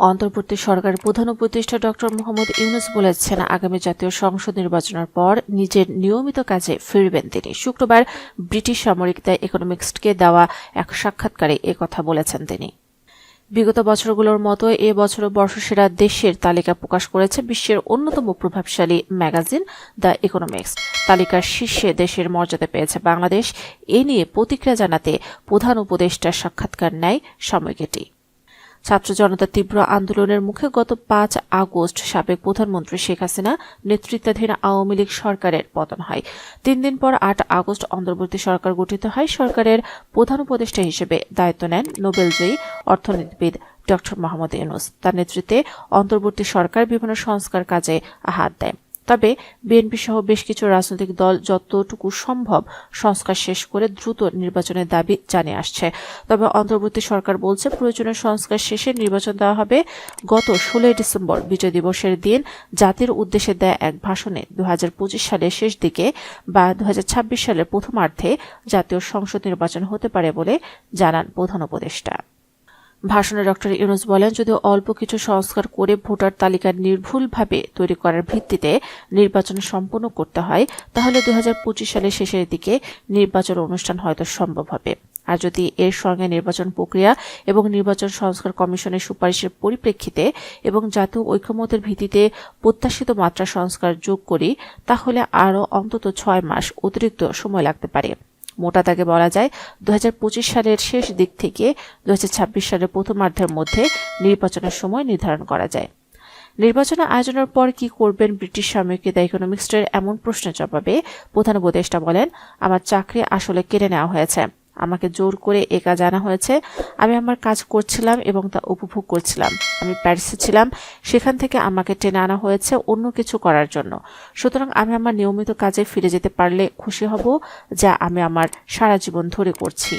অন্তর্বর্তী সরকারের প্রধান উপদেষ্টা ডক্টর মোহাম্মদ ইউনূস বলেছেন, আগামী জাতীয় সংসদ নির্বাচনের পর নিজের নিয়মিত কাজে ফিরবেন তিনি। শুক্রবার ব্রিটিশ সাময়িকী দ্য ইকোনমিস্টকে দেওয়া এক সাক্ষাৎকারে একথা বলেছেন তিনি। বিগত বছরগুলোর মতো এ বছরও বর্ষসেরা দেশের তালিকা প্রকাশ করেছে বিশ্বের অন্যতম প্রভাবশালী ম্যাগাজিন দ্য ইকোনমিক্স। তালিকার শীর্ষে দেশের মর্যাদা পেয়েছে বাংলাদেশ। এ নিয়ে প্রতিক্রিয়া জানাতে প্রধান উপদেষ্টার সাক্ষাৎকার নেয় সাময়িকীটি। ছাত্র জনতার তীব্র আন্দোলনের মুখে গত ৫ আগস্ট সাবেক প্রধানমন্ত্রী শেখ হাসিনা নেতৃত্বাধীন আওয়ামী লীগ সরকারের পতন হয়। ৩ দিন পর ৮ আগস্ট অন্তর্বর্তী সরকার গঠিত হয়। সরকারের প্রধান উপদেষ্টা হিসেবে দায়িত্ব নেন নোবেলজয়ী অর্থনীতিবিদ ডক্টর মোহাম্মদ ইউনূস। তার নেতৃত্বে অন্তর্বর্তী সরকার বিভিন্ন সংস্কার কাজে হাত দেয়। তবে বিএনপি সহ বেশ কিছু রাজনৈতিক দল যতটুকু সম্ভব সংস্কার শেষ করে দ্রুত নির্বাচনের দাবি জানিয়ে আসছে। তবে অন্তর্বর্তী সরকার বলছে, প্রয়োজনীয় সংস্কার শেষে নির্বাচন দেওয়া হবে। গত ১৬ ডিসেম্বর বিজয় দিবসের দিন জাতির উদ্দেশ্যে দেয়া এক ভাষণে ২০২৫ সালের শেষ দিকে বা ২০২৬ সালের প্রথমার্ধে জাতীয় সংসদ নির্বাচন হতে পারে বলে জানান প্রধান উপদেষ্টা। ভাষণে ডক্টর ইউনূস বলেন, যদি অল্প কিছু সংস্কার করে ভোটার তালিকা নির্ভুলভাবে তৈরি করার ভিত্তিতে নির্বাচন সম্পন্ন করতে হয়, তাহলে ২০২৫ সালের শেষের দিকে নির্বাচন অনুষ্ঠান হয়তো সম্ভব হবে। আর যদি এর সঙ্গে নির্বাচন প্রক্রিয়া এবং নির্বাচন সংস্কার কমিশনের সুপারিশের পরিপ্রেক্ষিতে এবং জাতীয় ঐকমত্যের ভিত্তিতে প্রত্যাশিত মাত্রা সংস্কার যোগ করি, তাহলে আরও অন্তত ৬ মাস অতিরিক্ত সময় লাগতে পারে। মোটা দাগে বলা যায়, ২০২৫ সালের শেষ দিক থেকে ২০২৬ সালের প্রথমার্ধের মধ্যে নির্বাচনের সময় নির্ধারণ করা যায়। নির্বাচনের আয়োজনের পর কি করবেন ব্রিটিশ সাময়িকী দ্য ইকোনমিস্টের এমন প্রশ্নের জবাবে প্রধান উপদেষ্টা বলেন, আমার চাকরি আসলে কেড়ে নেওয়া হয়েছে। আমাকে জোর করে এ কাজ আনা হয়েছে। আমি আমার কাজ করছিলাম এবং তা উপভোগ করছিলাম। আমি প্যারিসে ছিলাম, সেখান থেকে আমাকে টেনে আনা হয়েছে অন্য কিছু করার জন্য। সুতরাং আমি আমার নিয়মিত কাজে ফিরে যেতে পারলে খুশি হব, যা আমি আমার সারা জীবন ধরে করছি।